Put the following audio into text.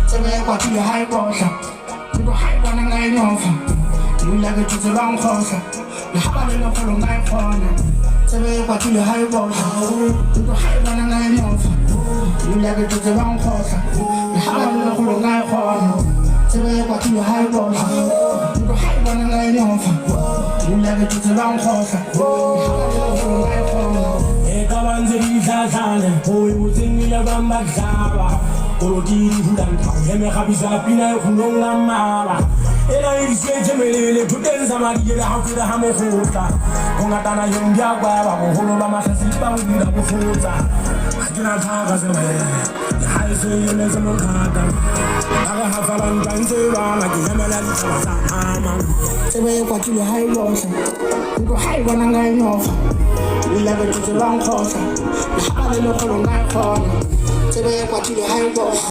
这边我地海包上，如果海关那个鸟房，有那个就是浪花上，你还把那个火龙爱花呢。这边我地海包上，如果海关那个鸟房，有那个就是浪花上，你还把那个火龙爱花呢。这边我地海包上，如果海关那个鸟房，有那个就是浪花上，你还把那个火龙爱花呢。Kabanze ditlhatlhane go e botseng le bang ba tlhaba kolotiri hulanta heme khabisa pina e khulong la mala ela e setse melele phuteng sa madile ha tsela ha mogotla go ngatana yong ya kwa ba go holo ba masasi ba go dira go fotsa ha ke na thaka se me ha e se yele se mo khata aga ha fa bang tse ba ma ke hemela di tsaba sa ama tsebe kwa tile ha e losa go ha e bona nga e nofa ila be tse long khosa ha ba le go lo nga khona tsebe kwa tile ha e losa